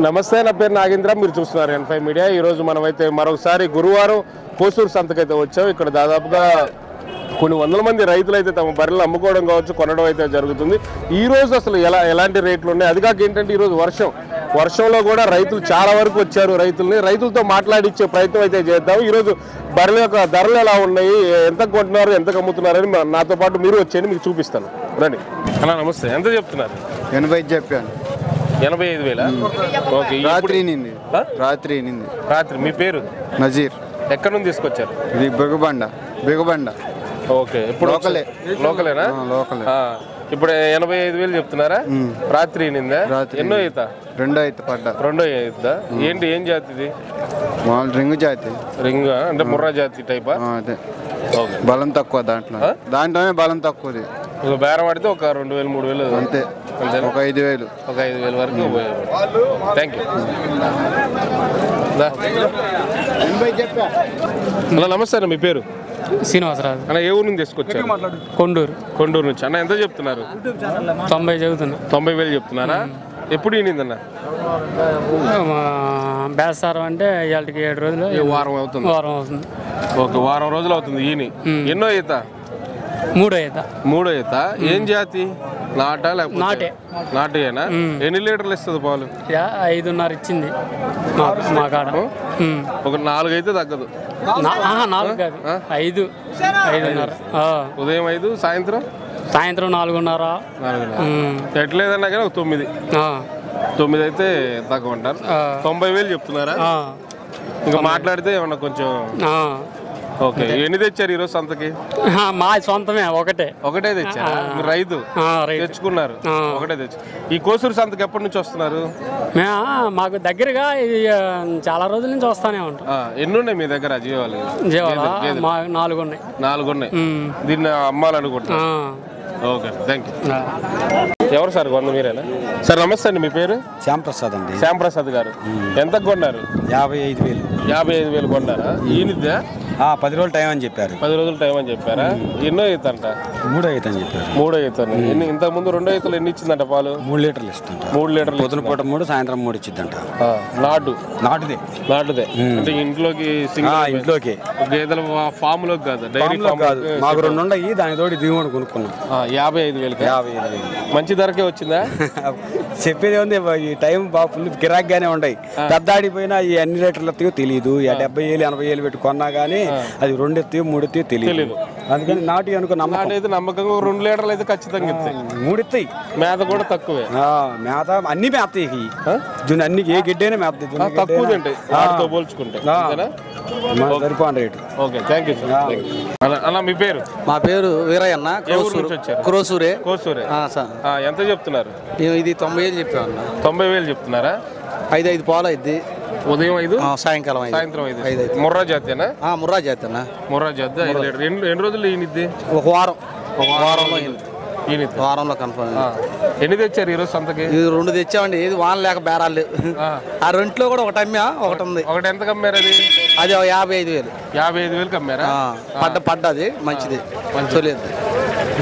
నమస్తే, నా పేరు నాగేంద్ర. మీరు చూస్తున్నారు N5 మీడియా. ఈరోజు మనమైతే మరొకసారి గురువారం కోసూరు సంతకైతే వచ్చాం. ఇక్కడ దాదాపుగా కొన్ని వందల మంది రైతులు అయితే తమ బర్రెలు అమ్ముకోవడం కావచ్చు, కొనడం అయితే జరుగుతుంది. ఈ రోజు అసలు ఎలాంటి రేట్లు ఉన్నాయి, అది కాక ఏంటంటే ఈరోజు వర్షంలో కూడా రైతులు చాలా వరకు వచ్చారు. రైతులతో మాట్లాడించే ప్రయత్నం అయితే చేద్దాం. ఈరోజు బర్రెల యొక్క ధరలు ఎలా ఉన్నాయి, ఎంత కొంటున్నారు, ఎంత అమ్ముతున్నారని నాతో పాటు మీరు వచ్చేయండి, మీకు చూపిస్తాను. రండి అలా. నమస్తే, ఎంత చెప్తున్నారు? 85 చెప్పాను. 85,000. ఓకే. రాత్రి. మీ పేరు? నజీర్. ఎక్కడి నుంచి తీసుకొచ్చారు? ఇది బిగబండ. ఓకే. ఇప్పుడు లోకలేనా? లోకలే. ఇప్పుడు 85,000 చెప్తున్నారా? రాత్రి నిందా? ఎన్నో ఈత? రెండో ఈత పడ్డా. రెండో ఈత. ఏంటి, ఏం జాతి ఇది? రింగు జాతి. రింగ్ అంటే ముర్రా జాతి టైపా? అదే. బలం తక్కువ దాంట్లోనే బలం తక్కువది. ఒక బేరం పడితే ఒక 2,000 3,000 అంతే. ఒక 5,000 వరకు. Thank you. హలో, నమస్తే అన్న. మీ పేరు? శ్రీనివాసరాజు. అన్న, ఏ ఊరు నుంచి తీసుకొచ్చారు? కొండూరు నుంచి. అన్న, ఎంత చెప్తున్నారు? 90 చెబుతున్నా. 90,000 చెప్తున్నారా? ఎప్పుడు ఈనిందన్న? బేస్తారం అంటే ఇవాళకి 7 రోజులు, వారం అవుతుంది. ఓకే, వారం రోజులు అవుతుంది ఈని. ఎన్నో ఈత? మూడో ఈత. ఏం జాతి? నాటా లేకపోతే నాటేనా? ఎన్ని లీటర్లు ఇస్తుంది పాలు? 5.5 ఇచ్చింది మా కాడ. ఒక 4 అయితే తగ్గదు. 4 కాదు, 5.5. ఉదయం 5, సాయంత్రం 4.5. ఎట్లేదన్నా కానీ ఒక 9 అయితే తక్కువ అంటారు. 90,000 చెప్తున్నారా? ఇంకా మాట్లాడితే ఏమన్నా కొంచెం. ఓకే. ఎన్ని తెచ్చారు ఈరోజు సంతకి? మా సొంతమే. ఒకటే తెచ్చారు. మీరు రైతు తెచ్చుకున్నారు? ఒకటే తెచ్చు. ఈ కోసూరు సంతకి ఎప్పటి నుంచి వస్తున్నారు? మాకు దగ్గరగా ఇది చాలా రోజుల నుంచి వస్తానే ఉంటాం. ఎన్ని ఉన్నాయి మీ దగ్గర జీవాలు? 4 ఉన్నాయి. 4 ఉన్నాయి. దీన్ని అమ్మాలనుకుంటున్నా. Okay, thank you. ఎవరు సార్ కొంద? మీరేనా సార్? నమస్తే అండి. మీ పేరు? శ్యాంప్రసాద్ అండి. శ్యాంప్రసాద్ గారు. ఎంత కొన్నారు? 55,000 కొన్నారా? ఈయనదా? 10 రోజులు టైం అని చెప్పారు. 10 రోజులు టైం అని చెప్పారా? ఎన్నో ఈత అంట? మూడో ఈత అని చెప్పారు. మూడో ఈత. ఇంతకు ముందు రెండో ఈతలు ఎన్ని ఇచ్చిందంట పాలు? 3 లీటర్లు ఇస్తుంట. 3 లీటర్లు. పొద్దున పూట 3, సాయంత్రం 3 ఇచ్చిద్దంట. నాటుదే. అంటే ఇంట్లోకి ఇంట్లోకి గేదెల ఫామ్ లోకి కాదు, డైరీ ఫామ్ కాదు. మాకు 2 ఉన్నాయి. దాని తోటి దిగుమని కొనుక్కున్నాం. 55,000. మంచి ధరకే వచ్చిందా? చెప్పేది ఉంది. ఈ టైం బాగా ఫుల్ గిరాక్గానే ఉన్నాయి. పెద్ద ఆడిపోయినా ఈ అన్ని లీటర్లు ఎత్తుకో తెలియదు. 70,000 80,000 పెట్టి కొన్నా కానీ అది 2 ఎత్తుకో 3 ఎత్తుకో తెలియదు. అందుకని నాటి అనుకో నమ్మకంగా 2 లీటర్లు అయితే ఖచ్చితంగా ఇస్తాయి. 3 ఇస్తాయి. మేత కూడా తక్కువే. మేత అన్ని మేతాయి. అన్ని ఏ గిడ్డైనా మేత తక్కువ తింటాయి వాటితో పోల్చుకుంటే. సరిపోయిన rate. Okay, thank you sir. అలా మీ పేరు? మా పేరు వీరయ్యన్న. కోసూరే. ఎంత చెప్తున్నారు? ఇది 90,000 చెప్పాను. 90,000 చెప్తున్నారా? 5 పాలు అయింది. ఉదయం 5, సాయంకాలం 5. ముర్రా జాతేనా? ముర్రా జాతి అన్న. ముర్రా జాతి. 5 లీటర్. ఎన్ని రోజులు ఈనిద్ది? ఒక వారంలో వారంలో కన్ఫర్మ్. ఎన్ని తెచ్చారు ఈరోజు సంతకి? 2 తెచ్చామండి. ఏది వాన లేక బేరాలు లేవు. ఆ 2లో కూడా ఒకటి అమ్మా, ఒకటి ఉంది. ఒకటి ఎంత కమ్మారు? అది 55,000. 55,000 కమ్మారా? పడ్డది మంచిది.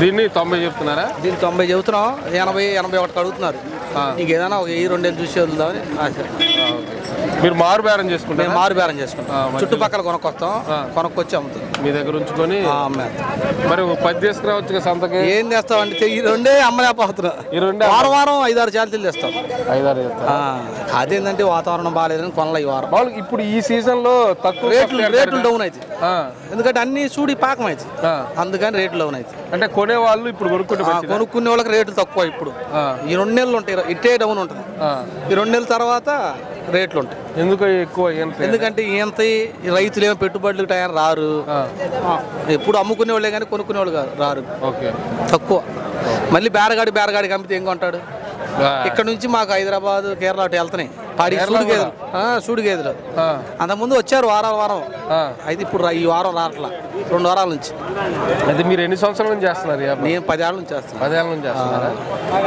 దీన్ని 90 చెప్తున్నారా? దీన్ని 90 చెబుతున్నాం. 80 81 అడుగుతున్నారు. ఇంకేదైనా ఒక 2 చూసి వదులుదామని ఆశ. మీరు మారు బేరం చేసుకుంటారు? మారు బేరం చేసుకుంటాం. చుట్టుపక్కల కొనుక్కొచ్చి అమ్ముతాం. మీ దగ్గర ఉంచుకొని మరి 10 తీసుకురావచ్చు సంతకి. ఏం చేస్తామండి, ఈ 2 అమ్మలేకపోతున్నాం. వారం 5-6 జాతీలు తెస్తాం. 5-6. అదేంటంటే వాతావరణం బాగాలేదని కొనలే ఈ వారం. ఇప్పుడు ఈ సీజన్ లో తక్కువ రేట్లు డౌన్ అవుతాయి. ఎందుకంటే అన్ని చూడి పాకం అవుతాయి. అందుకని రేట్లు డౌన్ అవుతాయి. అంటే కొనే వాళ్ళు ఇప్పుడు కొనుక్కునే వాళ్ళకి రేట్లు తక్కువ. ఇప్పుడు ఈ 2 నెలలు ఉంటాయి, ఇట్టే డౌన్ ఉంటుంది. ఈ 2 నెలల తర్వాత రేట్లు ఉంటాయి. ఎందుకు ఎక్కువ? ఎందుకంటే ఎంత రైతులు ఏమో పెట్టుబడులు టైం రారు. ఎప్పుడు అమ్ముకునే వాళ్ళే కానీ కొనుక్కునే వాళ్ళు రారు. తక్కువ. మళ్ళీ బేరగాడికి అమ్మితే ఏం కొంటాడు? ఇక్కడ నుంచి మాకు హైదరాబాద్, కేరళ అటు వెళ్తున్నాయి పాడి సూడి గేదెలు. అంతకుముందు వచ్చారు వారం. అయితే ఇప్పుడు ఈ వారం రావట్లా. 2 వారాల నుంచి. అయితే మీరు ఎన్ని సంవత్సరాల నుంచి చేస్తున్నారు? నేను 10 ఏళ్ళ నుంచి చేస్తాను. 10 ఏళ్ళ నుంచి చేస్తున్నారా?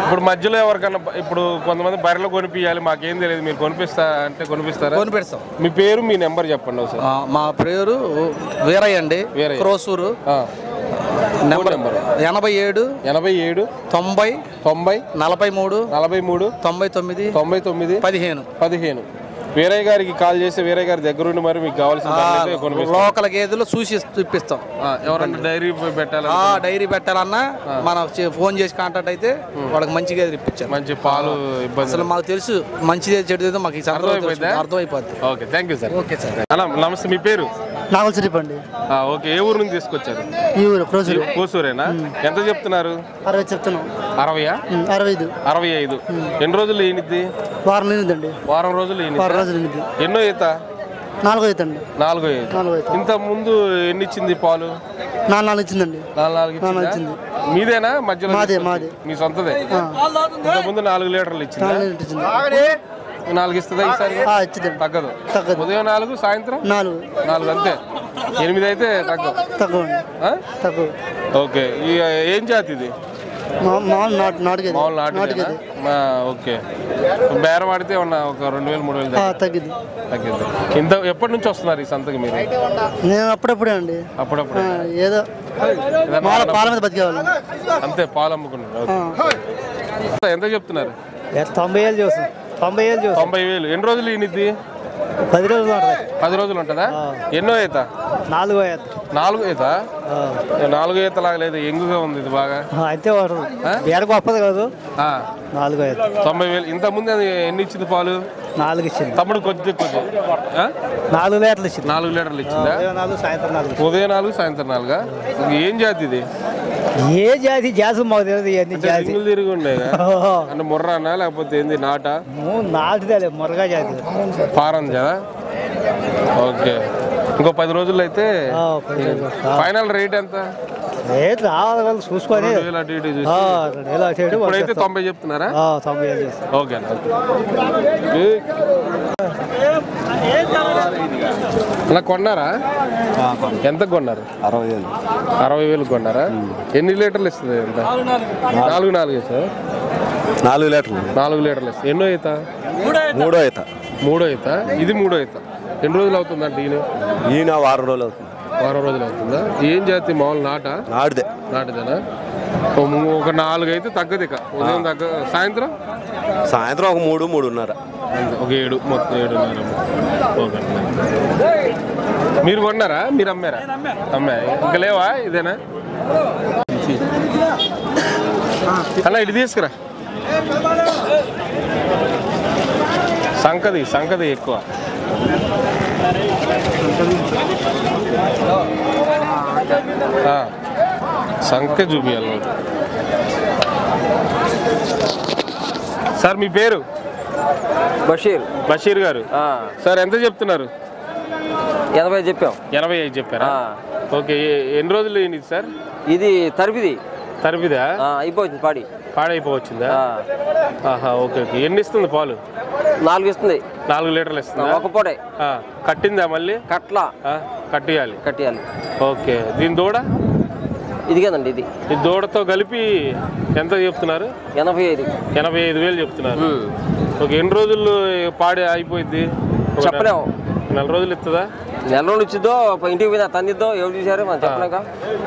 ఇప్పుడు మధ్యలో ఎవరికన్నా ఇప్పుడు కొంతమంది బర్రెలు కొనిపించాలి, మాకేం తెలియదు, మీరు కొనిపిస్తారా? కొనిపిస్తాం. మీ పేరు, మీ నెంబర్ చెప్పండి ఒకసారి. మా పేరు వీరయ్య అండి. కోసూరు. నెంబర్ 87 87 90 90 43 43 99 99 15. 15. వీరయ్య గారికి కాల్ చేసి వీరయ్య గారి దగ్గరుండి మరి మీకు కావాల్సిన లోకల్ గేదెలు చూసి ఇప్పిస్తాం. ఎవరన్నా డైరీ పెట్టాలి, డైరీ పెట్టాలన్నా మనం ఫోన్ చేసి కాంటాక్ట్ అయితే వాళ్ళకి మంచి గేదెలు ఇప్పించాం. మంచి పాలు ఇబ్బంది అసలు మాకు తెలుసు మంచిది చెడుదో మాకు అర్థమైపోద్ది. Okay, thank you sir. Okay sir. అలా నమస్తే, మీ పేరు? నాగల్సిరిపండి. ఓకే, ఏ ఊరు నుంచి తీసుకొచ్చారు? ఈ ఊరు కోసూరేనా? ఎంత చెప్తున్నారు? 60 చెప్తున్నాం. 60? 65. 65. ఎన్ని రోజులు ఈనిద్ది? వారం లేనిదండి. వారం రోజులు ఈనిద్ది. ఎన్నో ఈత? 4 ఈత అండి. 4 ఈత. ఇంత ముందు ఎన్ని ఇచ్చింది పాలు? 4 ఇచ్చిందండి. 4 ఇచ్చింది. మీదేనా? మధ్యలో మాదే. మీ సొంతదే? ఇంత ముందు 4 లీటర్లు ఇచ్చింది. 4 ఇస్తుందా ఈసారి? తగ్గదు. ఉదయం 4, సాయంత్రం 4 అంతే. 8 అయితే తగ్గదు. ఓకే, ఏం జాతి ఇది? మామూలు నాటుగేది. ఓకే, బేరం ఆడితే ఏమన్నా ఒక 2000-3000 తగ్గిద్ది. ఇంత ఎప్పటి నుంచి వస్తున్నారు ఈ సంతకి మీరు? నేను అప్పుడప్పుడే అండి. అప్పుడప్పుడు ఏదో పాల మీద బతికేవాళ్ళు అంతే, పాలు అమ్ముకున్నారు. ఎంత చెప్తున్నారు? 90,000 చూస్తాం. 90,000. ఎన్ని రోజులు ఈనిద్ది? 10 రోజులు ఉంటుంది. 10 రోజులు ఉంటుందా? ఎన్నో ఈత? 4 ఈత. 4 ఈత? 4 ఈత లాగా లేదు, ఎంగుగా ఉంది ఇది బాగా. అయితే గొప్పది కాదు. 4 ఈత. 90,000. ఇంత ముందు ఎన్ని ఇచ్చింది పాలు? 4 ఇచ్చింది. తమ్ముడు కొద్ది 4 లీటర్లు ఇచ్చింది. 4 లీటర్లు ఇచ్చిందా? ఉదయం 4, సాయంత్రం 4. ఏం జాతి ఇది? ఏ జాతి? మాకు తెలియదు. సింగిల్ తిరిగి ఉన్నాయి అంటే ముర్రానా లేకపోతే ఏంది? నాట? నాటుదే, మురగా జాతి. ఫారం కదా. ఓకే, ఇంకో 10 రోజుల్లో అయితే ఫైనల్ రేట్ ఎంత? రేట్ రావాలి చూసుకొని. ఇప్పుడైతే 90 చెప్తున్నారా? 90 ఓకే. అలా కొన్నారా? ఎంత కొన్నారు? 60,000 కొన్నారా? ఎన్ని లీటర్లు ఇస్తుంది? ఎంత? 4 సార్. 4 లీటర్లు. 4 లీటర్లు ఇస్తుంది. ఎన్నో ఈత? 3 ఈత. ఇది 3 ఈత. ఎన్ని రోజులు అవుతుందంటే ఈయన? వారం రోజులు అవుతుంది. వారం రోజులు అవుతుందా? ఏం జాతి? మామూలు నాటిదేనా? ఒక 4 అయితే తగ్గదు. ఇక ఉదయం సాయంత్రం ఒక 3-3:30. ఒక 7, మొత్తం 7:30. ఓకే. మీరు కొన్నారా? మీరు అమ్మారా? ఇంకా లేవా? ఇదేనా? అలా ఇటు తీసుకురా. సంకది ఎక్కువ. సంఖ్య చూపించాలి సార్. మీ పేరు? బషీర్ గారు. సార్ ఎంత చెప్తున్నారు? 80 చెప్పాం. 85 చెప్పారా? ఓకే, ఎన్ని రోజులు ఇది సార్? ఇది తరిపిదా? అయిపోతుంది. పాడైపోవచ్చిందా? ఓకే. ఎన్ని ఇస్తుంది పాలు? 4 ఇస్తుంది. 4 లీటర్లు ఇస్తుంది. ఒక పూటే కట్టిందా? మళ్ళీ కట్టియాలి. ఓకే. దీని దూడ? ఇది కదండి. ఈ దూడతో కలిపి ఎంత చెప్తున్నారు? 85,000 చెప్తున్నారు. ఓకే. ఎన్ని రోజులు పాడి అయిపోయింది? చెప్పలేము. 4 రోజులు ఇస్తుందా? 4 రోజులు ఇచ్చిద్దో, ఇంటికి మీద తందిద్దో, ఎవరు చూసారు మనం చెప్పలేక.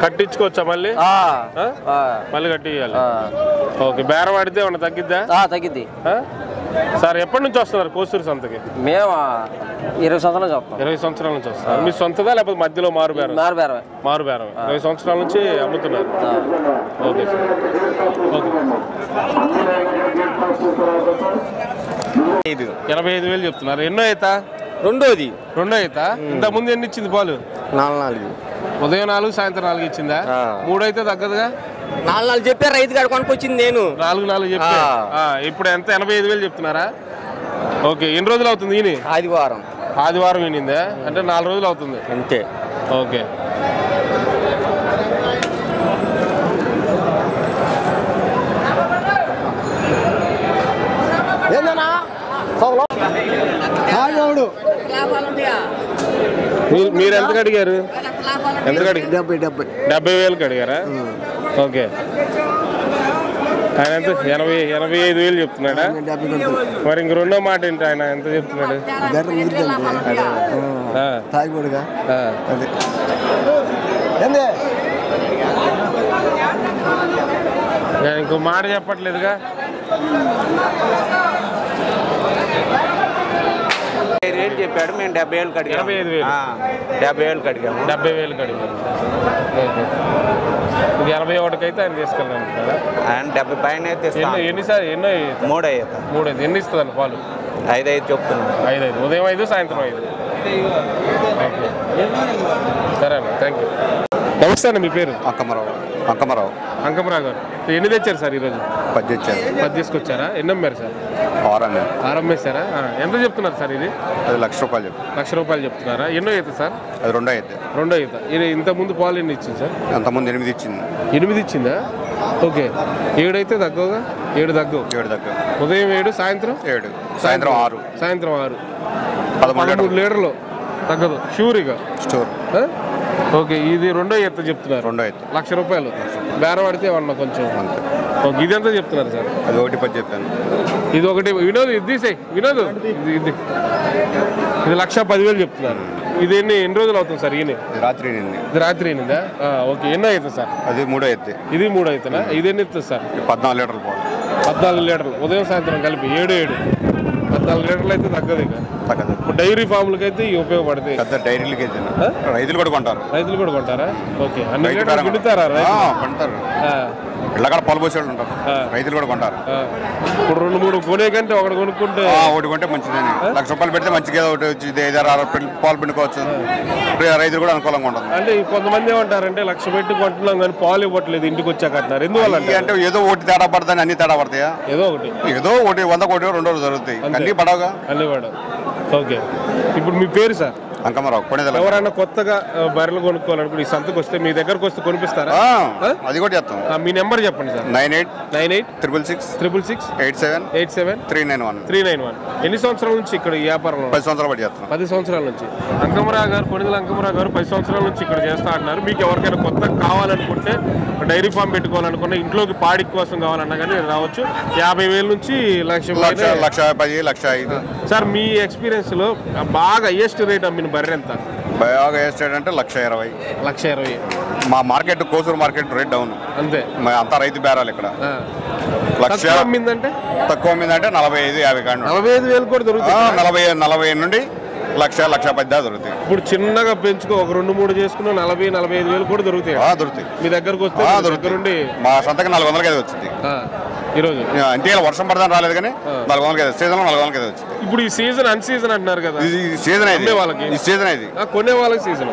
కట్టించుకోవచ్చా? మళ్ళీ కట్టియాలి. ఓకే. బేరం ఆడితే ఏమన్నా తగ్గిద్దా? తగ్గిద్ది. సార్ ఎప్పటి నుంచి వస్తున్నారు కోసూరు సంతకి? మేము 20 సంవత్సరాల నుంచి వస్తాం. 20 సంవత్సరాల నుంచి వస్తారు. మీ సొంతదా లేకపోతే మధ్యలో మారుబేరం? మారుబేరం. 20 సంవత్సరాల నుంచి అమ్ముతున్నారు. Okay sir. ఓకే. 85,000 చెప్తున్నారు. ఎన్నో ఈత? రెండో ఈత. ఇంత ముందు ఎన్ని ఇచ్చింది పాలు? 4. ఉదయం 4, సాయంత్రం 4 ఇచ్చిందా? 3 అయితే తగ్గదుగా? 4 చెప్పారు. రైతు గారు కొనుక్కొచ్చింది నేను. 4 చెప్పా. ఇప్పుడు ఎంత? 85,000 చెప్తున్నారా? ఓకే. ఎన్ని రోజులు అవుతుంది ఈయన? ఆదివారం ఈనిందా? అంటే 4 రోజులు అవుతుంది అంతే. ఓకే. మీరు ఎంతకు అడిగారు? 70,000కి అడిగారా? ఓకే. ఆయన ఎంత? 85,000 చెప్తున్నాడా? మరి ఇంక రెండో మాట ఏంటి? ఆయన ఎంత చెప్తున్నాడు? ఇంకో మాట చెప్పట్లేదుగా. రేట్ చెప్పాడు, మేము 70,000 కడిగాము. 75,000 కడిగాము. 70,000 కడిగాము. ఇది 81కి అయితే ఆయన తీసుకెళ్ళాం కదా. ఆయన 70 పైన అయితే ఎన్నిసార్లు ఎన్నో 3 అయ్యేది. 3 ఎన్ని ఇస్తుందండి పాలు? 5 చెప్తున్నాను. 5 ఉదయం 5 సాయంత్రం 5. సరే అన్న, థ్యాంక్ యూ. నమస్తే అండి, మీ పేరు? అంకమరావు గారు. ఎన్ని తెచ్చారు సార్ ఈరోజు? 10 తెచ్చారు. 10 తీసుకొచ్చారా? ఎన్ని అమ్మారు సార్? 6 అమ్మేశారా? ఎంత చెప్తున్నారు సార్ ఇది? అది ₹1,00,000 ₹1,00,000 చెప్తున్నారా? ఎన్నో అవుతుంది సార్? అది 2 అయితే. 2 అవుతా. ఇది ఇంతకుముందు పాలు ఎన్ని ఇచ్చింది సార్? అంతకుముందు 8 ఇచ్చింది. 8 ఇచ్చిందా? ఓకే. 7 అయితే తగ్గవుగా? 7 తగ్గవు. ఉదయం 7, సాయంత్రం 7, సాయంత్రం 6. సాయంత్రం 6. 13 లీటర్లు తగ్గదు షూరిగా. స్టోర్. ఓకే. ఇది 2 ఎత్తు చెప్తున్నారు. 2 అయితే ₹1,00,000 బేరం పడితే ఏమన్నా కొంచెం. ఓకే. ఇది ఎంత చెప్తున్నారు సార్? అది 1,10 చెప్పాను. ఇది 1 వినోద్, ఇది తీసేయి వినోద్. ఇది 1,10,000 చెప్తున్నారు. ఇది ఎన్ని రోజులు అవుతుంది సార్? ఈయన రాత్రి రాత్రి అయినిందా? ఓకే. ఎన్నో అవుతుంది సార్? అది 3 అయితే. ఇది 3 అవుతుందా? ఇది ఎన్ని ఇస్తుంది సార్? 14 లీటర్లు పాలు. 14 లీటర్లు ఉదయం సాయంత్రం కలిపి 7 14 లీటర్లు అయితే తగ్గదు. ఇక తగ్గదు. డైరీ ఫార్ములకి అయితే ఇవి ఉపయోగపడతాయి. పెద్ద డైరీలకి అయితే రైతులు కూడా కొంటారు. ఓకే. అన్ని లీటర్లు పిండుతారా? కొంటారు. ఇళ్ళకాడ పాలు పోసేవాళ్ళు ఉంటారు, రైతులు కూడా కొంటారు. ఇప్పుడు 2-3 కొనే కంటే ఒకటి కొనుక్కుంటే ఒకటి కొంటే మంచిదని. ₹1,00,000 పెడితే మంచిగా ఒకటి వచ్చింది. 5-6 పాలు పిండుకోవచ్చు. రైతులు కూడా అనుకూలంగా ఉంటుంది. అంటే కొంతమంది ఏమంటారంటే 1,00,000 పెట్టి కొంటున్నాం కానీ పాలు ఇవ్వట్లేదు, ఇంటికి వచ్చాక అంటున్నారు. ఎందువల్ల అంటే ఏదో ఒకటి తేడా పడతాయి, అన్ని తేడా పడతాయా? ఏదో ఒకటి 100 కోటి 2 జరుగుతాయి. అన్ని పడవగా. అన్ని పడవు. ఓకే. ఇప్పుడు మీ పేరు సార్? అంకమరావు. ఎవరైనా కొత్తగా బర్రెలు కొనుక్కోవాలనుకుంటే ఈ సంతకు వస్తే మీ దగ్గరకు వస్తే కొనిపిస్తారా? అది కూడా చేస్తాం. మీ నెంబర్ చెప్పండి సార్. 98 666 391. ఎన్ని సంవత్సరాల నుంచి ఇక్కడ ఈ వ్యాపారంలో? 10 సంవత్సరాలు బట్టి చేస్తాం. 10 సంవత్సరాల నుంచి. అంకమరావు గారు, కొణిదెల అంకమరావు గారు 10 సంవత్సరాల నుంచి ఇక్కడ చేస్తా అంటున్నారు. మీకు ఎవరికైనా కొత్తగా కావాలనుకుంటే, డైరీ ఫామ్ పెట్టుకోవాలనుకున్నా, ఇంట్లోకి పాడి కోసం కావాలన్నా కానీ రావచ్చు. 50,000 నుంచి ₹1,10,000 సార్, మీ ఎక్స్పీరియన్స్ లో బాగా హైయెస్ట్ రేట్ అమ్మిన బర్రె ఎంత? బాగా వేస్తాడు అంటే ₹1,20,000. ₹1,20,000. మా market Kosuru market rate down అంతే. అంతా రైతు బేరాలు ఇక్కడ. తక్కువ అమ్మిందంటే 45-50 కాదు. 45,000 కూడా దొరుకుతుంది. 40 నుండి ₹1,00,000 దాకా దొరుకుతాయి. ఇప్పుడు చిన్నగా పెంచుకో, ఒక 2-3 చేసుకున్న 40-45,000 కూడా దొరుకుతాయి. మీ దగ్గరకు వస్తే దొరుకుతుంది. మా సంతకి 400 అయితే వచ్చింది ఈరోజు. అంటే వర్షం పడదాని రాలేదు కానీ 400 సీజన్ 400 వచ్చింది. ఇప్పుడు ఈ సీజన్ అన్ సీజన్ అంటున్నారు కదా, సీజన్ అయితే వాళ్ళకి సీజన్ అయితే కొనే వాళ్ళకి సీజన్.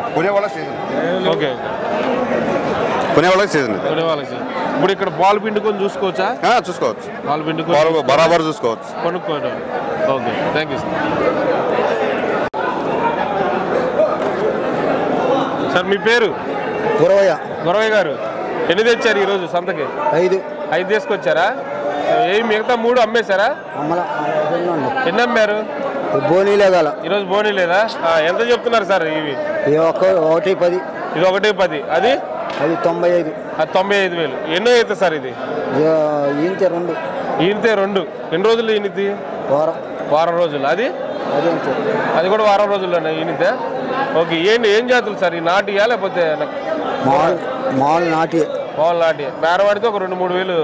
ఓకే. కొనే వాళ్ళకి సీజన్. ఇప్పుడు ఇక్కడ పాలు పిండుకొని చూసుకోవచ్చా? చూసుకోవచ్చు. పాలు పిండుకొని బరాబర్ చూసుకోవచ్చు, కొనుక్కోవడం. ఓకే. Thank you sir. మీ పేరు? గురవయ్య గారు. ఎన్ని తెచ్చారు ఈరోజు సంతకి? 5 తీసుకొచ్చారా? మిగతా 3 అమ్మేశారా? ఎన్ని అమ్మారు? బోనీలే గల ఈరోజు బోనీ లేదా? ఎంత చెప్తున్నారు సార్ ఇవి? 1,10. ఇది 1,10. అది 95. అది 95,000. ఎన్నో అవుతుంది సార్ ఇది? ఈనితే 2. ఎన్ని రోజులు ఈనిది? వారం రోజులు. అది కూడా వారం రోజుల్లోనే ఈనితే. ఓకే. ఏం జాతులు సార్? ఈ నాటియా లేకపోతే మామూలు నాటి? మామూలు నాటి. బేరం పడితే ఒక 2-3 వేలు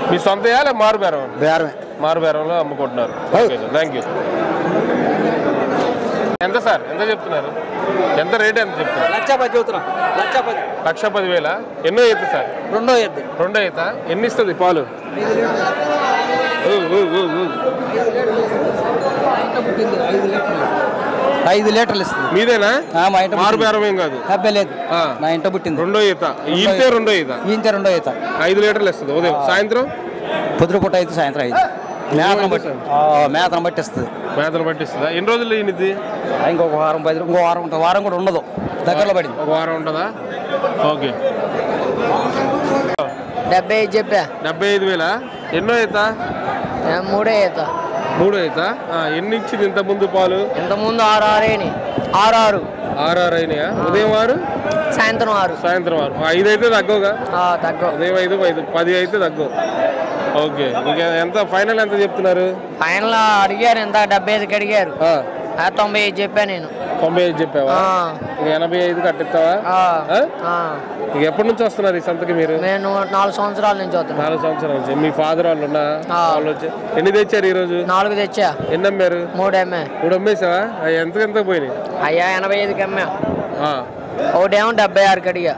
మీ సొంతయా లేదా మారు బేరం? మారు బేరంలో అమ్ముకుంటున్నారు. Okay sir, thank you. ఎంత సార్? ఎంత చెప్తున్నారు? ఎంత రేట్ ఎంత చెప్తున్నారు? ₹1,10,000. ఎన్నో అవుతుంది సార్? 2 అవుతా. ఎన్ని ఇస్తుంది పాలు? 5 లీటర్లు ఇస్తుంది. మీదేనా? మారు బేరం ఏం కాదు. లేదు, నా ఇంట పుట్టింది. 2 ఈత. ఈతే 2 ఈత. 5 లీటర్లు ఇస్తుంది ఉదయం సాయంత్రం. పొద్దుపూట అయితే సాయంత్రం 5. మేతను బట్టి ఇస్తుంది. మేతను బట్టి ఇస్తుందా? ఎన్ని రోజులు ఈయనది? ఇంకొక వారం 10 ఇంకో వారం ఉంటుంది. వారం కూడా ఉండదు, దగ్గరలో పడింది. ఒక వారం ఉంటుందా? ఓకే. 75 చెప్పా. 75,000. ఎన్నో అవుతా? 3 అవుతా. 3 అవుతా. ఎన్ని ఇచ్చింది ఇంత ముందు పాలు? ఇంత ముందు 6 అయినాయా? ఉదయం 6, సాయంత్రం 6. 5 అయితే తగ్గవుగా? తగ్గవు. ఉదయం 5, 10 అయితే తగ్గవు. ఓకే. ఇంకా ఎంత ఫైనల్ ఎంత చెప్తున్నారు? ఫైనల్ అడిగారు ఎంత? 75కి అడిగారు. 95 చెప్పా నేను. 95 చెప్పావా? ఇక 85 కట్టిస్తావా? ఇక ఎప్పటి నుంచి వస్తున్నారు ఈ సంతకి మీరు? నేను 4 సంవత్సరాల నుంచి వస్తున్నాను. 4 సంవత్సరాల నుంచి. మీ ఫాదర్ వాళ్ళు ఉన్నా వాళ్ళు వచ్చి ఎన్ని తెచ్చారు ఈ రోజు? 4 తెచ్చా. ఎన్ని అమ్మారు? 3 అమ్మా. 3 అమ్మేసావా? అవి ఎంత పోయినాయి? అయ్యా 85కి అమ్మా. ఒకటేమో 76కి అడిగా.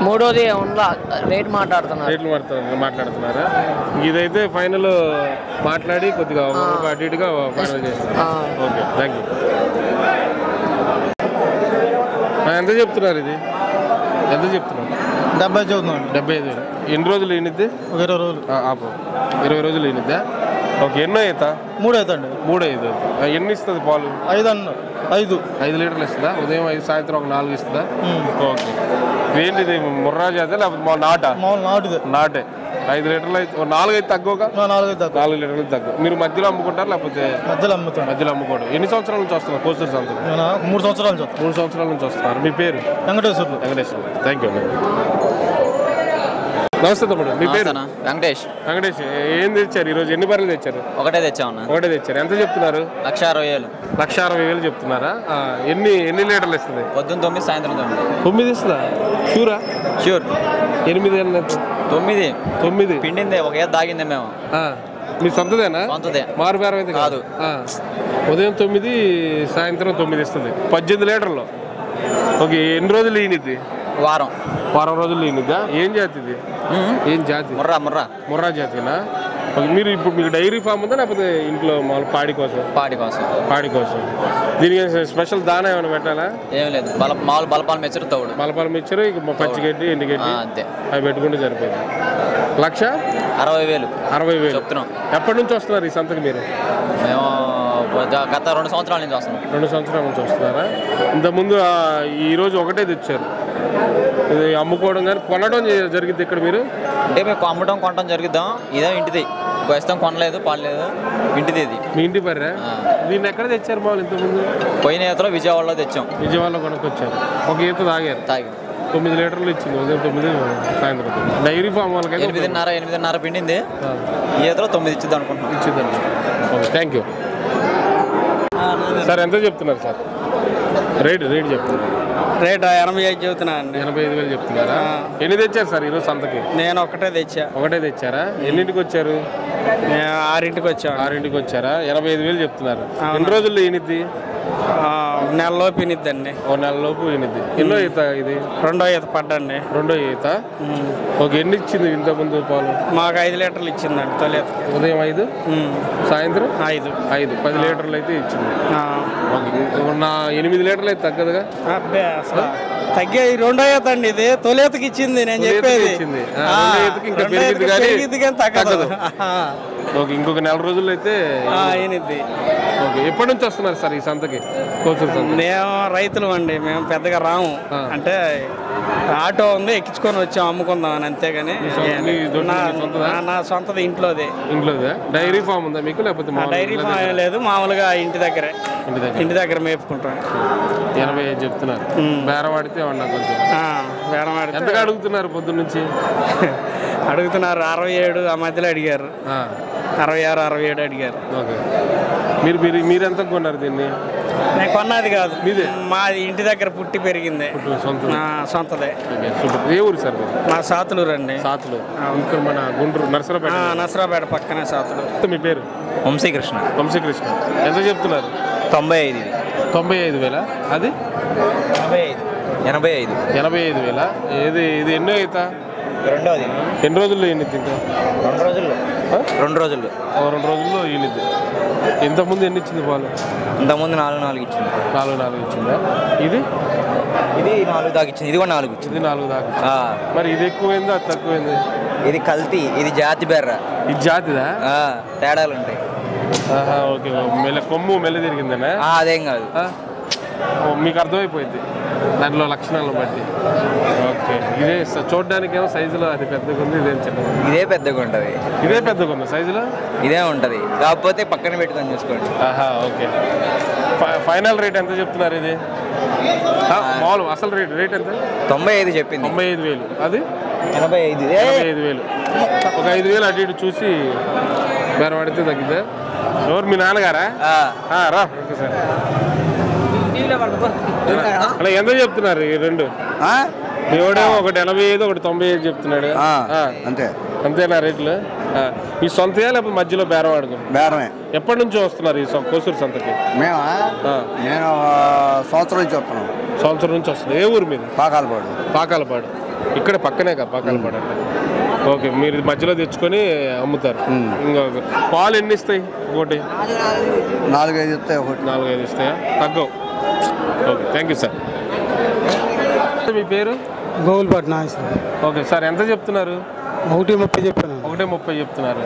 మూడోది ఉందా రేట్ మాట్లాడుతున్నారా? ఇదైతే ఫైనల్ మాట్లాడి కొద్దిగా అటు ఇటుగా ఫైనల్ చేస్తారు. Okay, thank you. ఎంత చెప్తున్నారు ఇది? ఎంత చెప్తున్నారు? 70 చదువుతున్నాను. 75,000. ఎన్ని రోజులు ఈనిద్ది? 20 రోజులు. 20 రోజులు ఈనిద్దా? ఓకే, ఎన్నో అవుతా? 3 అవుతాండి. 3 5. ఎన్ని ఇస్తుంది పాలు? 5 లీటర్లు ఇస్తుందా? ఉదయం 5, సాయంత్రం ఒక 4 ఇస్తుందా? ఓకే. ఏంటిది ముర్రా జాతి లేకపోతే నాటే? 5 లీటర్లు అయితే 4 అయితే తక్కువగా? 4 లీటర్లు తక్కువ. మీరు మధ్యలో అమ్ముకుంటారు లేకపోతే? మధ్యలో అమ్ముకోవడం. ఎన్ని సంవత్సరాల నుంచి వస్తున్నారు కోసూరు సంతకు? 3 సంవత్సరాల నుంచి. 3 సంవత్సరాల నుంచి వస్తున్నారు. మీ పేరు? వెంకటేశ్వర్. Thank you. నమస్తే తమ్ముడు, మీ పేరు? వెంకటేష్. ఏం తెచ్చారు ఈరోజు? ఎన్ని బర్రెలు తెచ్చారు? ఒకటే తెచ్చామన్నా. ఒకటే తెచ్చారు. ఎంత చెప్తున్నారు? 1,60,000. 1,60,000 చెప్తున్నారా? ఎన్ని లీటర్లు ఇస్తుంది? పొద్దున్న 9, సాయంత్రం 9 ఇస్తుందా? షూరా? షూర్. 8 9 పిండిందే, ఒక ఏది దాగిందే మేము. మీ సొంతదేనా? సొంతదే. మారు బేరం అయితే కాదు. ఉదయం 9, సాయంత్రం 9 ఇస్తుంది. 18 లీటర్లు. ఓకే, ఎన్ని రోజులు ఈనిద్ది? వారం రోజులు ఈనిద్దా? ఏం జాతి ఇది? ఏం జాతి? ముర్రా జాతినా? మీరు ఇప్పుడు మీకు డైరీ ఫామ్ ఉందా లేకపోతే ఇంట్లో మామూలు పాడి కోసం? దీనికి స్పెషల్ దానా ఏమైనా పెట్టాలా? ఏం లేదు, మామూలు బలపాల మెచ్చరు ఇక పచ్చిగడ్డి ఎండుగడ్డి అవి పెట్టుకుంటే సరిపోయింది. 1,60,000 చెప్తున్నాం. ఎప్పటి నుంచి వస్తున్నారు ఈ సంతకి మీరు? మేము గత 2 సంవత్సరాల నుంచి వస్తున్నాం. 2 సంవత్సరాల నుంచి వస్తున్నారా? ఇంతకుముందు ఈరోజు ఒకటే తెచ్చారు. ఇది అమ్ముకోవడం కానీ కొనడం జరిగింది ఇక్కడ మీరు? అంటే మేము అమ్మటం కొనడం జరుగుద్దాం. ఇదే ఇంటిది, ప్రస్తుతం కొనలేదు, పాడలేదు. ఇంటిది ఇది. మీ ఇంటి పర్రా? దీన్ని ఎక్కడ తెచ్చారు బాబు ఇంతకుముందు? పోయిన ఈతలో విజయవాడలో తెచ్చాం. విజయవాడలో కొనుక్కొచ్చారు. ఒక ఈత తాగారు. 9 లీటర్లు ఇచ్చింది ఉదయం 9, సాయంత్రం 9. డైరీ ఫామ్ వాళ్ళకి 8:30 పిండింది. ఈ ఈతలో 9 ఇచ్చింది అనుకుంటున్నాం. Okay, thank you sir. ఎంత చెప్తున్నారు సార్ రేట్? చెప్తున్నారు రేట్ 85 చెబుతున్నా అండి. 85,000 చెప్తున్నారా? ఎన్ని తెచ్చారు సార్ ఈరోజు సంతకి? నేను ఒకటే తెచ్చారా? ఎన్నింటికి వచ్చారు? 6ంటికి వచ్చాను. 6ంటికి వచ్చారా? 85,000 చెప్తున్నారు. ఎన్ని రోజుల్లో ఈనిద్ది? నెలలోపు ఈనిద్దండి. ఓ నెలలోపు ఈనిద్ది. ఎన్నో ఈత ఇది? 2వ ఈత పడ్డండి. 2వ ఈత. ఓకే, ఎన్ని ఇచ్చింది ఇంతకుముందు పాలు? మాకు 5 లీటర్లు ఇచ్చిందండి తొలి ఈత. ఉదయం 5, సాయంత్రం 5. 10 లీటర్లు అయితే ఇచ్చింది. 8 లీటర్లు అయితే తగ్గదుగా? అబ్బే అసలు తగ్గే 2వ ఈత అండి ఇది. తొలి ఈతకి ఇచ్చింది నేను చెప్పేది. పెరిగిద్ది కానీ తగ్గదు. ఓకే, ఇంకొక నెల రోజుల్లో అయితే ఈనిద్ది. ఓకే, ఎప్పటి నుంచి వస్తున్నారు సార్ ఈ సంతకి? కోసూరు సంత. మేము రైతులు అండి, మేము పెద్దగా రాము. అంటే ఆటో ఉంది, ఎక్కించుకొని వచ్చాం అమ్ముకుందాం అని, అంతేగాని నా సొంతది ఇంట్లోదే. డైరీ ఫామ్ ఉందా మీకు లేకపోతే? డైరీ ఫామ్ ఏం లేదు, మామూలుగా ఇంటి దగ్గర మేపుకుంటాం. 85 చెప్తున్నారు. బేరవాడితే అన్నా కొంచెం బేరవాడితే ఎంతగా అడుగుతున్నారు పొద్దున్న నుంచి? అడుగుతున్నారు 67 ఆ మధ్యలో అడిగారు. 66, 67 అడిగారు. ఓకే, మీరు ఎంత కొన్నారు దీన్ని? నేను కొన్నది కాదు, మీదే? మాది ఇంటి దగ్గర పుట్టి పెరిగింది, సొంతదే. ఏ ఊరు సార్? మా సాతులూరు అండి. ఇక్కడ మన గుంటూరు నరసరాపేట పక్కనే సాతులూరు. మీ పేరు? వంశీకృష్ణ. ఎంత చెప్తున్నారు? 95,000. అది 85,000. ఇది ఎన్నో ఈత? రెండోది. ఎన్ని రోజుల్లో ఈనిద్ది? ఇంకా 2 రోజుల్లో. 2 రోజుల్లో ఈనిద్ది. ఇంతకుముందు ఎన్ని ఇచ్చింది పాలు? ఇంతకుముందు 4 ఇచ్చింది. 4 ఇచ్చిందా? ఇది 4 దాకా ఇచ్చింది. ఇది కూడా 4 ఇచ్చింది. 4 దాకా. మరి ఇది ఎక్కువైంది అది తక్కువైంది? ఇది కల్తీ, ఇది జాతి బెర్ర. ఇది జాతిదా? తేడాలు ఉంటాయి. ఓకే, కొమ్ము మెల్ల తిరిగిందనే? అదేం కాదు, మీకు అర్థమైపోయింది దాంట్లో లక్షణాలను బట్టి. ఓకే, ఇదే చూడడానికి ఏమో సైజులో అది పెద్దగా ఉంది, ఇదే చిన్నగా? ఇదే పెద్దగా ఉంటుంది. ఇదే పెద్దగా ఉంది సైజులో? ఇదే ఉంటుంది, కాకపోతే పక్కన పెట్టుకొని చూసుకోండి. ఓకే, ఫైనల్ రేట్ ఎంత చెప్తున్నారు ఇది? మామూలు అసలు రేట్ ఎంత? 95 చెప్పింది. 95,000. అది 85,000. ఒక 5,000 అటు ఇటు చూసి బేరవాడితే తగ్గిద్దా? ఎవరు మీ నాన్నగారా? రా ఓకే సార్. అలా ఎంత చెప్తున్నారు ఈ రెండు? ఎవడేమో ఒకటి 85, ఒకటి 95 చెప్తున్నాడు. అంతే అంతేనా రేట్లు? ఈ సొంతయా లేకపోతే మధ్యలో బేరం ఆడుకుని? బేరమే. ఎప్పటి నుంచి వస్తున్నారు ఈ కోసూరు సంతకి? మేము నేను సంవత్సరం నుంచి వస్తున్నాం. సంవత్సరం నుంచి వస్తుంది. ఏ ఊరు మీద? పాకాలపాడు. పాకాలపాడు ఇక్కడ పక్కనే కదా పాకాలపాడు అంటే. ఓకే, మీరు మధ్యలో తెచ్చుకొని అమ్ముతారు. ఇంకొక పాలు ఎన్ని ఇస్తాయి? ఒకటి 4-5 ఇస్తాయి. ఒకటి 4-5 ఇస్తాయా? తగ్గవు. Okay, thank you sir. మీ పేరు? గోవులపాటి నాగేశ్వర. ఓకే సార్, ఎంత చెప్తున్నారు? 1:30 చెప్పాను. 1:30 చెప్తున్నారు.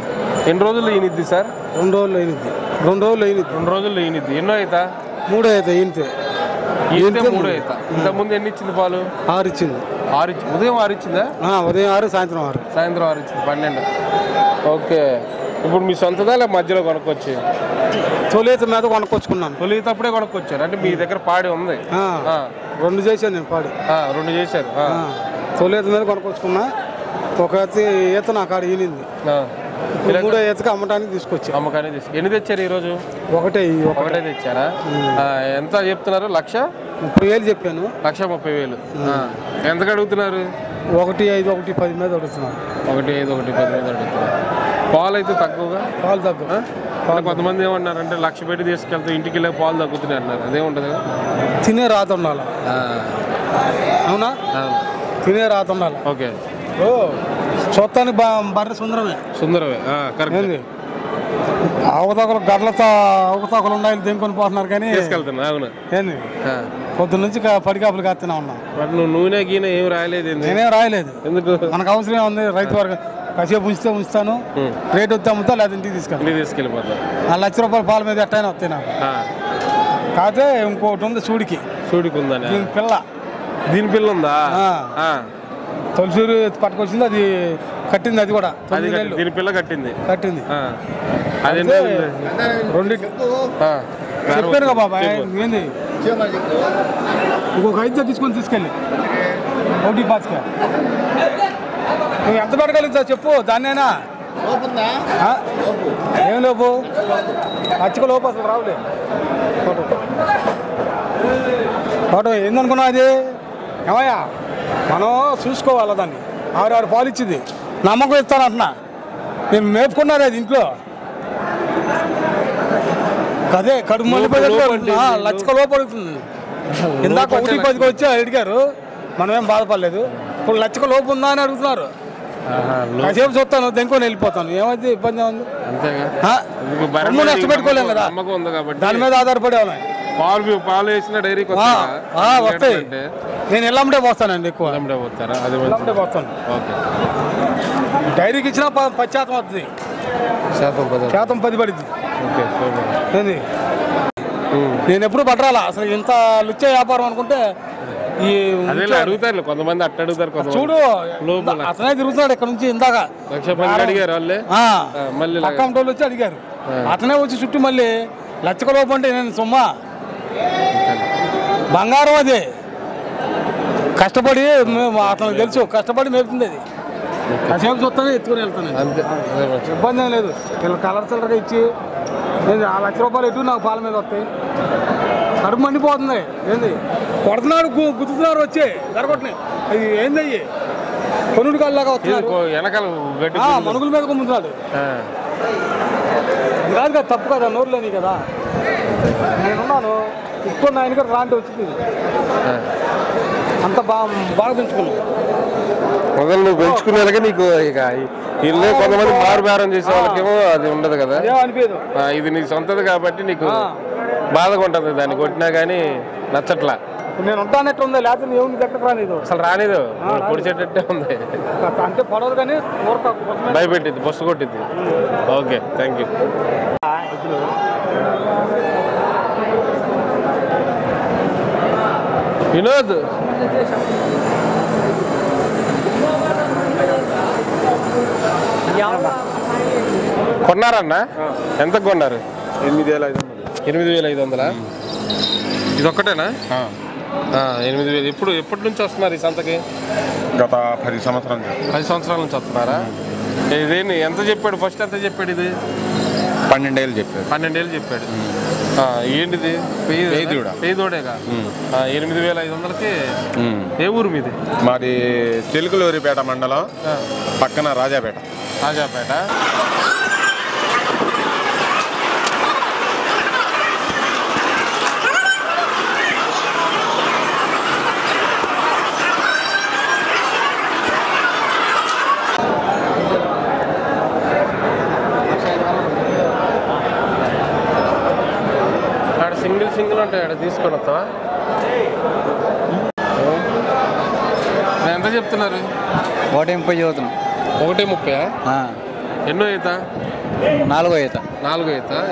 ఎన్ని రోజులు ఈనిద్ది సార్? 2 రోజులు అయినది. 2 రోజులు అయినది. 2 రోజులు ఈనిద్ది. ఎన్నో అవుతా? 3 అవుతాయి. ఈనితే 3 అవుతా. ఇంతకుముందు ఎన్ని ఇచ్చింది పాలు? 6 ఇచ్చింది. 6 ఇచ్చింది. ఉదయం 6 ఇచ్చిందా? ఉదయం 6, సాయంత్రం 6. సాయంత్రం 6 ఇచ్చింది. 12. ఓకే, ఇప్పుడు మీ సొంతదా లేక మధ్యలో కొనుక్కొచ్చి? తొలిత మీద కొనుక్కొచ్చుకున్నాను. తొలిత అప్పుడే కొనుక్కొచ్చారు అంటే మీ దగ్గర పాడి ఉంది? 2 చేశాను నేను పాడి. 2 చేశారు. తొలిత మీద కొనుక్కొచ్చుకున్నా. ఒక ఈత నా కాడ ఈనింది. 3వ ఈతకి అమ్మటానికి తీసుకొచ్చి. అమ్మకానికి తీసుకు. ఎన్ని తెచ్చారు ఈరోజు? ఒకటే తెచ్చారా? ఎంత చెప్తున్నారు? 1,30,000 చెప్పాను. 1,30,000. ఎంతకు అడుగుతున్నారు? 1,5, 1,10 మీద అడుగుతున్నారు. 1,5, 1,10 మీద అడుగుతున్నారు. పాలు అయితే తక్కువగా? పాలు తక్కువ. కొంతమంది ఏమన్నారంటే 1,00,000 పెట్టి తీసుకెళ్తే ఇంటికి వెళ్ళే పాలు తగ్గుతున్నాయి అన్నారు. అదేముంటుంది? తినే రాత ఉండాలి. అవునా? తినే రాత ఉండాలి. ఓకే. చూస్తానికి బర్రె సుందరమే. కరెక్ట్. అవతకులు గడ్లతో అవతకులు ఉన్నాయి దెంకొని పోతున్నారు కానీ తీసుకెళ్తున్నా. అవును. ఏంది పొద్దున్న నుంచి పడికాపులు కాస్తూనే ఉన్నా. నువ్వు నూనె గీనె ఏం రాయలేదు? నేనేం రాయలేదు. ఎందుకు? మనకు అవసరం ఉంది. రైతు వర్గం కాసేపు ఉంచుతాను. రేటు వస్తే అమ్ముతా, లేదా ఇంటికి తీసుకెళ్ళిపోతా. 1,00,000 రూపాయల పాల మీద ఎట్టయినా వస్తాయి నాకు. కాకపోతే ఇంకోటి ఉంది సూడికి ఉందని. దీని పిల్ల ఉందా? తొలిసూరు పట్టుకొచ్చింది. అది కట్టింది. అది కూడా దీని పిల్ల కట్టింది. అదే 2 చెప్పాను కదా బాబాయ్. ఏంది ఇంకొక 5 తీసుకెళ్ళి 1,5. నువ్వు ఎంత పడగలుగుతావు చెప్పు. దాన్నైనా ఏం లోపు? అచ్చక లోపు అసలు రావులే. ఫోటో ఏందనుకున్నావు? అది ఏమయ్యా మనం చూసుకోవాలా దాన్ని. 6 పాలు ఇచ్చింది. నమ్మకం ఇస్తాను అంటున్నా. నేను మేపుకున్నది అది ఇంట్లో. అదే కడుపు మళ్ళీ 1,00,000 లోపు అడుగుతుంది. ఇందాక 1,10 వచ్చి అడిగారు. మనం ఏం బాధపడలేదు. ఇప్పుడు 1,00,000 లోపు ఉందా అని అడుగుతున్నారు. కాసేపు చూస్తాను, దెంకొని వెళ్ళిపోతాను. ఏమైంది? ఇబ్బంది ఉంది. నష్టపెట్టుకోలేము కదా. దాని మీద ఆధారపడే ఉన్నాయి. పాలు వేసిన డైరీకి వస్తాయి. నేను ఎల్లమ్మడే పోస్తానండి. ఎక్కువ పోస్తాను. డైరీకి ఇచ్చినా 10% వస్తుంది. శాతం 10 పడుద్ది. నేను ఎప్పుడు పట్టరాలా అసలు. ఇంత లుచ్చే వ్యాపారం అనుకుంటే అడుగుతారు కొంతమంది. అట్ట అడుగుతారు. చూడు అతనే తిరుగుతున్నాడు ఇక్కడ నుంచి. ఇందాక అడిగారు వాళ్ళే. పక్క వాళ్ళు వచ్చి అడిగారు. అతనే వచ్చి చుట్టూ మళ్ళీ 1,00,000 లోపు అంటే నేను సుమ్మా బంగారం. అది కష్టపడి అతనికి తెలుసు. కష్టపడి మేపుతుంది అది. కాసేపు చూస్తానే ఎత్తుకుని వెళ్తాను. ఇబ్బంది ఏం లేదు. వీళ్ళు కలర్ సిల్లర్గా ఇచ్చి 1,00,000 రూపాయలు ఎటు నాకు పాల మీద వస్తాయి. కడుపు మండిపోతుంది. ఏంది కొడుతున్నారు, గుర్తున్నారు వచ్చి జరగట్లే. అది ఏంది అయ్యి కొనుడు కాళ్ళలాగా వస్తున్నారు. మనుగుల మీద కొమ్ముతున్నాడు. కాదు కదా, తప్పు కదా. నోరు లేని కదా. నేనున్నాను. ఇప్పుడు ఆయన కూడా రాంటి వచ్చింది. అంత బాగా పెంచుకున్నాను. మొదలు నువ్వు పెంచుకునేలాగా నీకు ఇక ఇల్లే కొంతమంది మారు బేరం చేసే వాళ్ళకేమో అది ఉండదు కదా. ఇది నీకు సొంతది కాబట్టి నీకు బాధగా ఉంటుంది. దాన్ని కొట్టినా కానీ నచ్చట్లా. నేను ఉంటానట్టు ఉంది. లేకపోతే ఏమి దగ్గర రాలేదు. అసలు రాలేదు. పొడిచేటట్టే ఉంది. అంటే పడదు కానీ భయపెట్టింది, బస్సు కొట్టింది. Okay, thank you. వినోద్ కొన్నారన్నా? ఎంతకు కొన్నారు? 8,500. 8,500. ఇది ఒక్కటేనా? 8,000. ఎప్పటి నుంచి వస్తున్నారు ఈ సంతకి? గత 10 సంవత్సరాలు. 10 సంవత్సరాల నుంచి వస్తున్నారా? ఇదేంటి ఎంత చెప్పాడు? ఫస్ట్ ఎంత చెప్పాడు? ఇది 12 ఏళ్ళు చెప్పాడు. 12 ఏళ్ళు చెప్పాడు. ఏంటిది పేదోడేగా 8,500కి. ఏ ఊరు మీది? మాది చిలుకలూరిపేట మండలం, పక్కన రాజాపేట. సింగిల్ ఉంటాయి అక్కడ తీసుకొని వస్తావా? ఎంత చెప్తున్నారు? 1.30 చదువుతున్నాం. 1.30. ఎన్నో ఈత? 4వ ఈత.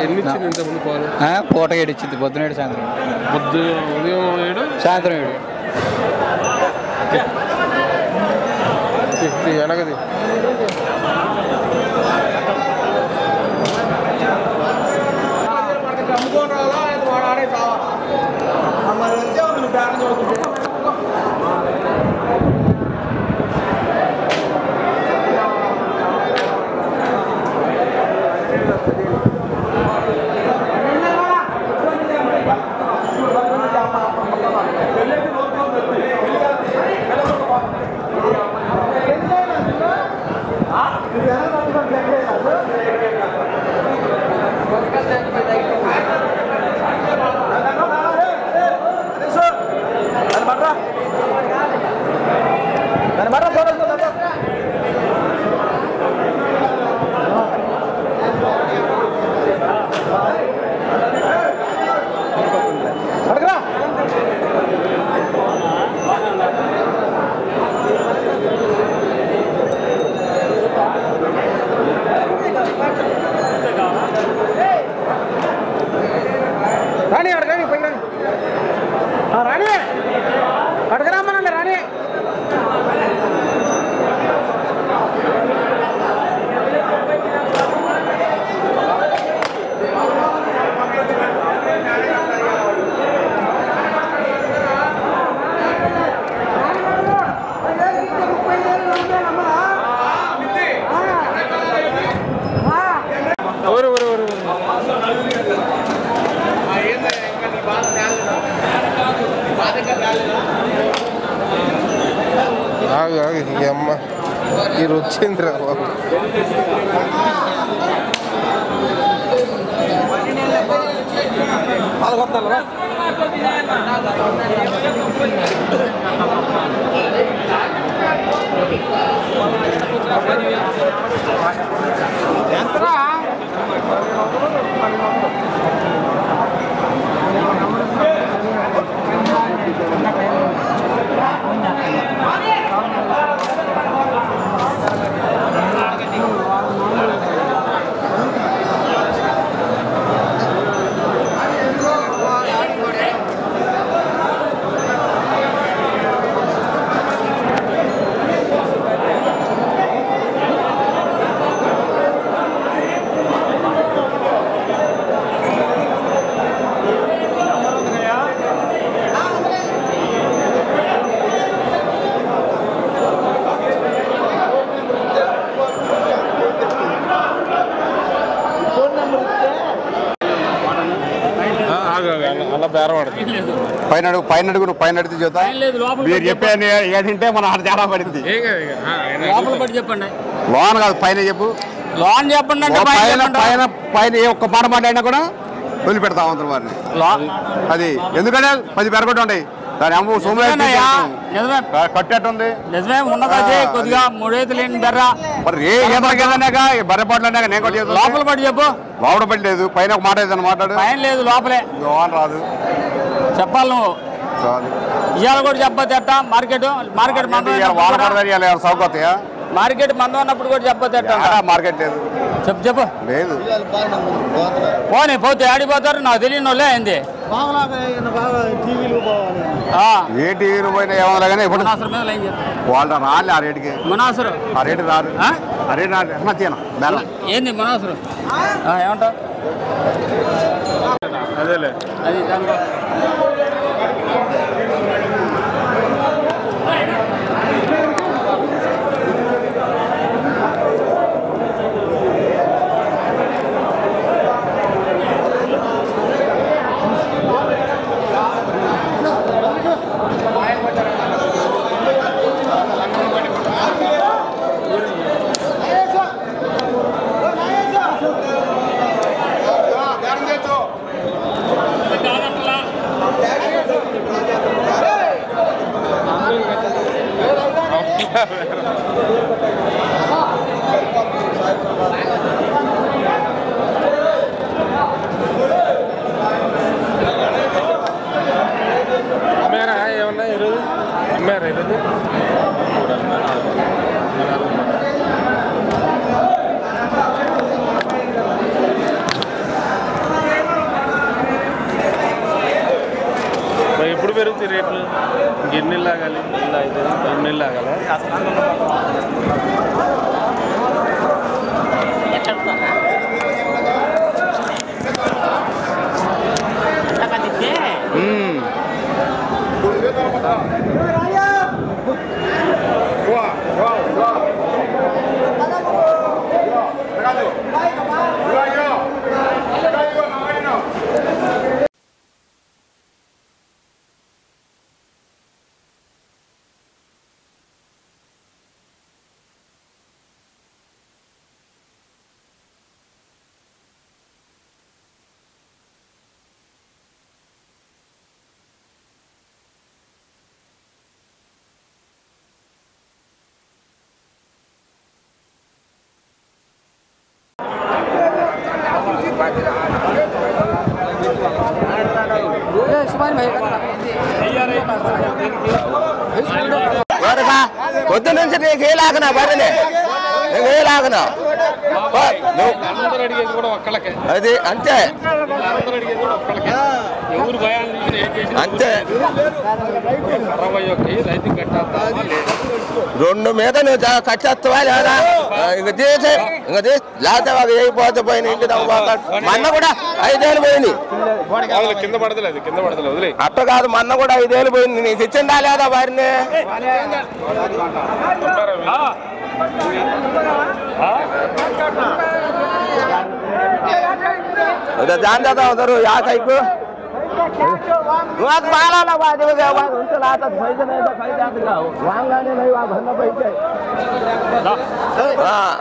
ఎన్ని ఇచ్చింది ఇంత ముందు పాలు? పూట 7 ఇచ్చింది, పొద్దున 7 సాయంత్రం. ఉదయం 7 సాయంత్రం 7. వెనకది అమ్మ ఈ వచ్చిందిరా బాబు. పైన అడుగు నువ్వు పైన అడిగితే చూద్దా మీరు చెప్పాను ఏంటంటే మన ఆడ తేడా పడింది. లోన్ కాదు పైన చెప్పు. లోన్ చెప్పండి. పైన ఏ ఒక్క మాట మాట్లాడినా కూడా వదిలిపెడతా ఉంటారు వారిని. అది ఎందుకంటే 10 పెరగొట్టు ఉంటాయి. దాని అమ్మ సోమవారం కట్టేట్టుంది. నిజమే ఉన్నది కొద్దిగా 3 ఈతలు లేని బెర్ర. మరి ఏ ఈతలకేదన్నాక బర్రెపాట్లు అన్నాక నేను కూడా చేస్తాను. లోపల పడి చెప్పు. లోపల పడి లేదు, పైన ఒక మాట ఏదన్నా మాట్లాడు. పైన లేదు, లోపలే. లోన్ రాదు చెప్పాలి నువ్వు. ఇవాళ కూడా చెప్పొద్దు. ఎట్ట మార్కెట్ సౌకర్యా మార్కెట్ మందం ఉన్నప్పుడు కూడా చెప్పొద్దు. ఎట్ట మార్కెట్ లేదు చెప్పు లేదు. పోనీ పోతే ఆడిపోతారు. నాకు తెలియని వాళ్ళే అయింది. ఏ టీవీలు పోయినా ఏమన్నా కానీ ఇప్పుడు వాళ్ళు రాలే ఆ రేటుకి. మనాసురు ఆ రేటు రాదు. ఆ రేటు తీయను బెల్లం ఏంది మనాసురు ఏమంటావు? అదేలే అది పొద్దు నుంచి నీకు ఏ లాగనా బర్రెనే నీకు ఏ లాగనా అది అంతే అంతే 2 మీద నువ్వు కట్టేస్తావా లేదా ఇంక తీసి లేకపోతే ఒక అయిపోతే పోయిన ఇంటి మన్న కూడా 5 ఏళ్ళు పోయింది అట్ట కాదు మన్న కూడా 5 ఏళ్ళు పోయింది నీకు ఇచ్చిందా లేదా వారిని जान जाता उधर यहाँ कहीं को वहाँ माला ना बात हो गया वहाँ उनसे लाता पैसे नहीं था कहीं जाते का वहाँ लाने नहीं वहाँ भरना पैसे हाँ